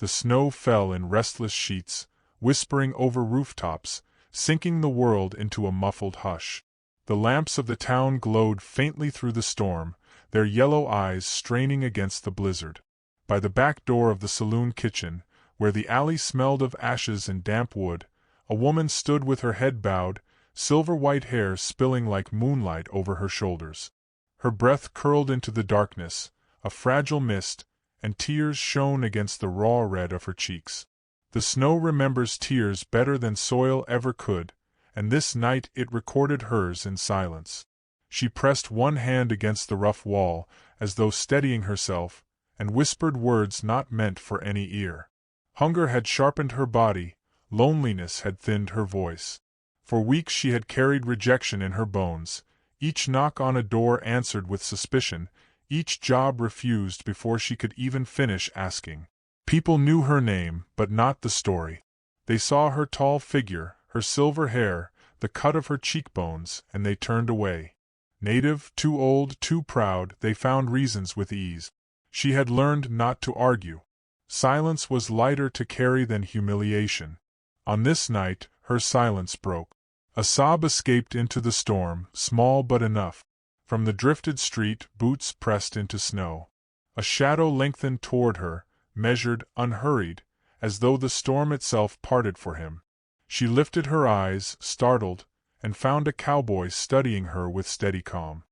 The snow fell in restless sheets, whispering over rooftops, sinking the world into a muffled hush. The lamps of the town glowed faintly through the storm, their yellow eyes straining against the blizzard. By the back door of the saloon kitchen, where the alley smelled of ashes and damp wood, a woman stood with her head bowed, silver-white hair spilling like moonlight over her shoulders. Her breath curled into the darkness, a fragile mist, and tears shone against the raw red of her cheeks. The snow remembers tears better than soil ever could, and this night it recorded hers in silence. She pressed one hand against the rough wall, as though steadying herself, and whispered words not meant for any ear. Hunger had sharpened her body, loneliness had thinned her voice. For weeks she had carried rejection in her bones, each knock on a door answered with suspicion, each job refused before she could even finish asking. People knew her name, but not the story. They saw her tall figure, her silver hair, the cut of her cheekbones, and they turned away. Native, too old, too proud, they found reasons with ease. She had learned not to argue. Silence was lighter to carry than humiliation. On this night, her silence broke. A sob escaped into the storm, small but enough. From the drifted street, boots pressed into snow. A shadow lengthened toward her, measured, unhurried, as though the storm itself parted for him. She lifted her eyes, startled, and found a cowboy studying her with steady calm.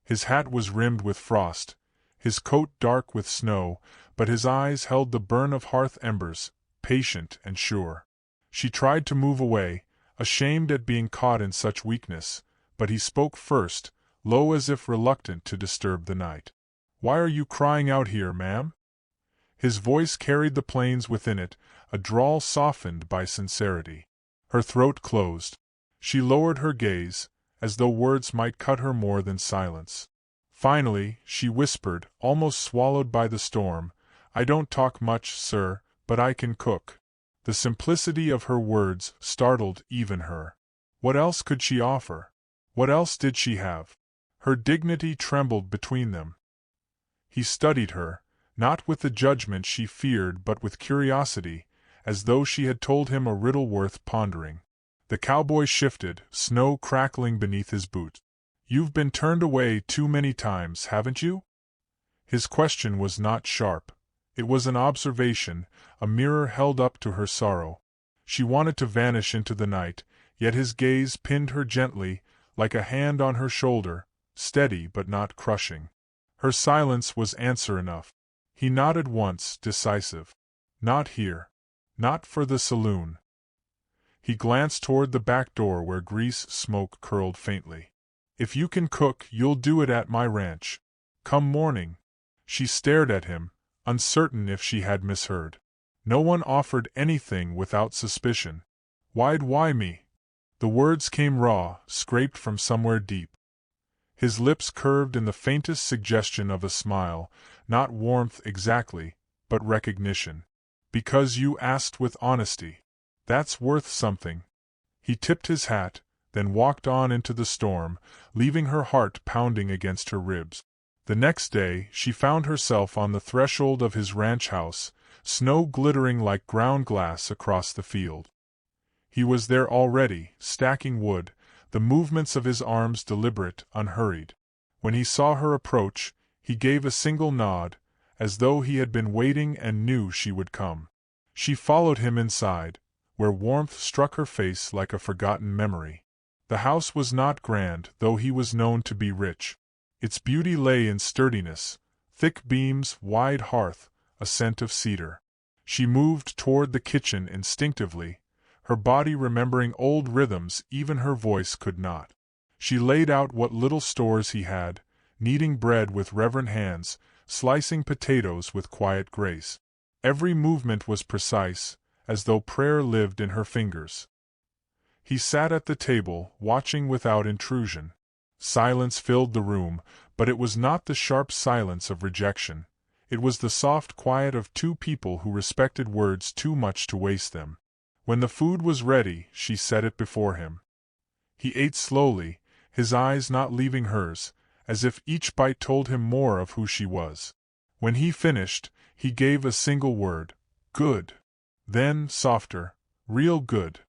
His hat was rimmed with frost, his coat dark with snow, but his eyes held the burn of hearth embers, patient and sure. She tried to move away, ashamed at being caught in such weakness, but he spoke first, low as if reluctant to disturb the night. "Why are you crying out here, ma'am?" His voice carried the plains within it, a drawl softened by sincerity. Her throat closed. She lowered her gaze, as though words might cut her more than silence. Finally, she whispered, almost swallowed by the storm, "I don't talk much, sir, but I can cook." The simplicity of her words startled even her. What else could she offer? What else did she have? Her dignity trembled between them. He studied her, not with the judgment she feared but with curiosity, as though she had told him a riddle worth pondering. The cowboy shifted, snow crackling beneath his boot. "You've been turned away too many times, haven't you?" His question was not sharp. It was an observation, a mirror held up to her sorrow. She wanted to vanish into the night, yet his gaze pinned her gently, like a hand on her shoulder, steady but not crushing. Her silence was answer enough. He nodded once, decisive. "Not here. Not for the saloon." He glanced toward the back door where grease smoke curled faintly. "If you can cook, you'll do it at my ranch. Come morning." She stared at him, uncertain if she had misheard. No one offered anything without suspicion. Why me?" The words came raw, scraped from somewhere deep. His lips curved in the faintest suggestion of a smile, not warmth exactly, but recognition. "Because you asked with honesty. That's worth something." He tipped his hat, then walked on into the storm, leaving her heart pounding against her ribs. The next day, she found herself on the threshold of his ranch house, snow glittering like ground glass across the field. He was there already, stacking wood, the movements of his arms deliberate, unhurried. When he saw her approach, he gave a single nod, as though he had been waiting and knew she would come. She followed him inside, where warmth struck her face like a forgotten memory. The house was not grand, though he was known to be rich. Its beauty lay in sturdiness, thick beams, wide hearth, a scent of cedar. She moved toward the kitchen instinctively, her body remembering old rhythms even her voice could not. She laid out what little stores he had, kneading bread with reverent hands, slicing potatoes with quiet grace. Every movement was precise, as though prayer lived in her fingers. He sat at the table, watching without intrusion. Silence filled the room, but it was not the sharp silence of rejection. It was the soft quiet of two people who respected words too much to waste them. When the food was ready, she set it before him. He ate slowly, his eyes not leaving hers, as if each bite told him more of who she was. When he finished, he gave a single word, Good. Then, softer. Real good.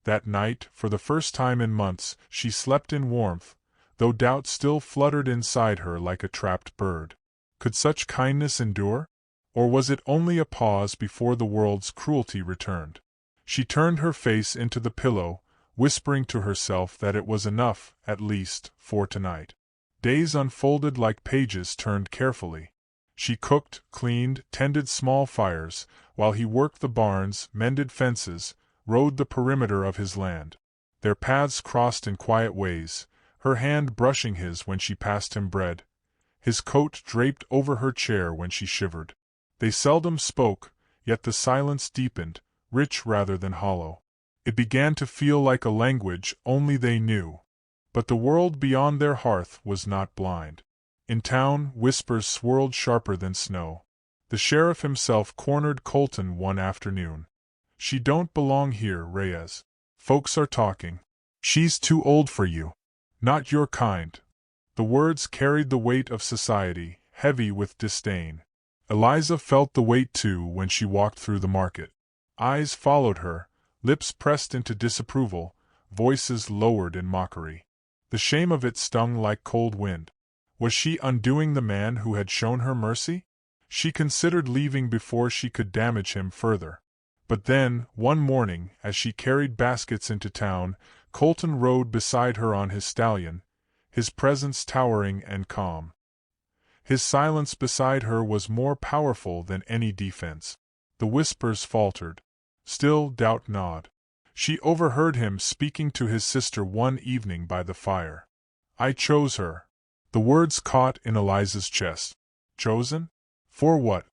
That night, for the first time in months, she slept in warmth, though doubt still fluttered inside her like a trapped bird. Could such kindness endure? Or was it only a pause before the world's cruelty returned? She turned her face into the pillow, whispering to herself that it was enough, at least, for tonight. Days unfolded like pages turned carefully. She cooked, cleaned, tended small fires, while he worked the barns, mended fences, rode the perimeter of his land. Their paths crossed in quiet ways, her hand brushing his when she passed him bread, his coat draped over her chair when she shivered. They seldom spoke, yet the silence deepened, rich rather than hollow. It began to feel like a language only they knew. But the world beyond their hearth was not blind. In town, whispers swirled sharper than snow. The sheriff himself cornered Colton one afternoon. "She don't belong here, Reyes. Folks are talking. She's too old for you. Not your kind." The words carried the weight of society, heavy with disdain. Eliza felt the weight too when she walked through the market. Eyes followed her, lips pressed into disapproval, voices lowered in mockery. The shame of it stung like cold wind. Was she undoing the man who had shown her mercy? She considered leaving before she could damage him further. But then, one morning, as she carried baskets into town, Colton rode beside her on his stallion, his presence towering and calm. His silence beside her was more powerful than any defense. The whispers faltered. Still doubt gnawed. She overheard him speaking to his sister one evening by the fire. "I chose her." The words caught in Eliza's chest. Chosen? For what?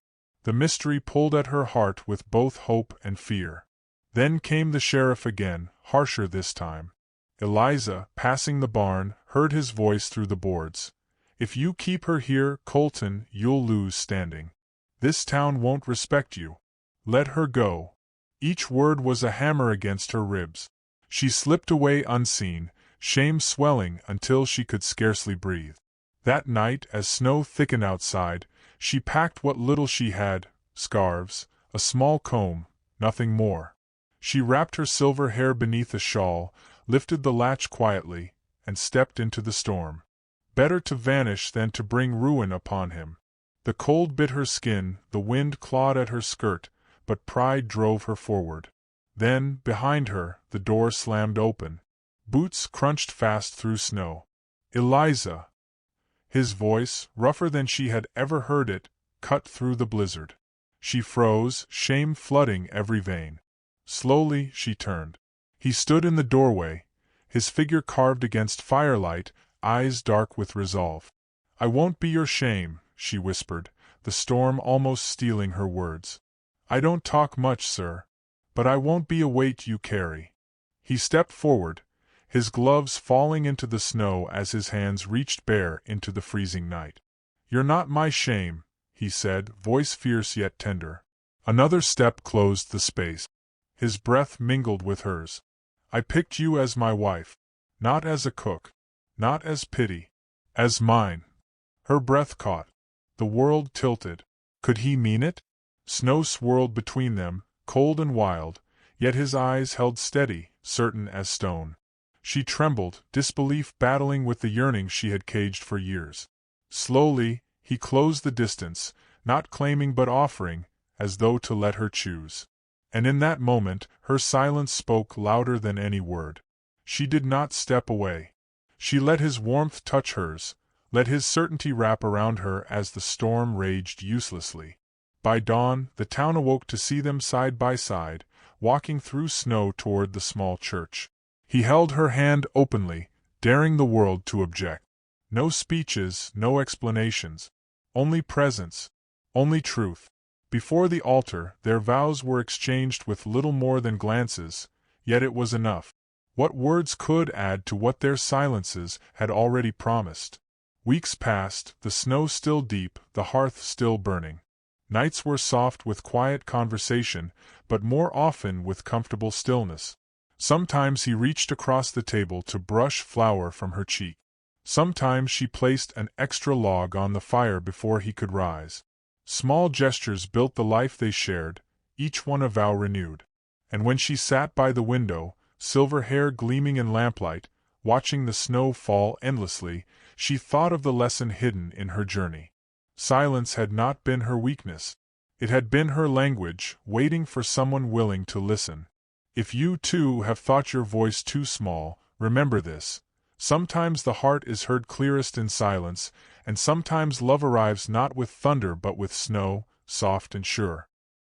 The mystery pulled at her heart with both hope and fear. Then came the sheriff again, harsher this time. Eliza, passing the barn, heard his voice through the boards. "If you keep her here, Colton, you'll lose standing. This town won't respect you. Let her go." Each word was a hammer against her ribs. She slipped away unseen, shame swelling until she could scarcely breathe. That night, as snow thickened outside, she packed what little she had, scarves, a small comb, nothing more. She wrapped her silver hair beneath a shawl, lifted the latch quietly, and stepped into the storm. Better to vanish than to bring ruin upon him. The cold bit her skin, the wind clawed at her skirt, but pride drove her forward. Then, behind her, the door slammed open. Boots crunched fast through snow. "Eliza!" His voice, rougher than she had ever heard it, cut through the blizzard. She froze, shame flooding every vein. Slowly, she turned. He stood in the doorway, his figure carved against firelight, eyes dark with resolve. "I won't be your shame," she whispered, the storm almost stealing her words. "I don't talk much, sir. But I won't be a weight you carry." He stepped forward, his gloves falling into the snow as his hands reached bare into the freezing night. "You're not my shame," he said, voice fierce yet tender. Another step closed the space. His breath mingled with hers. "I picked you as my wife. Not as a cook. Not as pity. As mine." Her breath caught. The world tilted. Could he mean it? Snow swirled between them, cold and wild, yet his eyes held steady, certain as stone. She trembled, disbelief battling with the yearning she had caged for years. Slowly, he closed the distance, not claiming but offering, as though to let her choose. And in that moment, her silence spoke louder than any word. She did not step away. She let his warmth touch hers, let his certainty wrap around her as the storm raged uselessly. By dawn, the town awoke to see them side by side, walking through snow toward the small church. He held her hand openly, daring the world to object. No speeches, no explanations. Only presence. Only truth. Before the altar, their vows were exchanged with little more than glances, yet it was enough. What words could add to what their silences had already promised? Weeks passed, the snow still deep, the hearth still burning. Nights were soft with quiet conversation, but more often with comfortable stillness. Sometimes he reached across the table to brush flour from her cheek. Sometimes she placed an extra log on the fire before he could rise. Small gestures built the life they shared, each one a vow renewed. And when she sat by the window, silver hair gleaming in lamplight, watching the snow fall endlessly, she thought of the lesson hidden in her journey. Silence had not been her weakness. It had been her language, waiting for someone willing to listen. If you too have thought your voice too small, remember this. Sometimes the heart is heard clearest in silence, and sometimes love arrives not with thunder but with snow, soft and sure.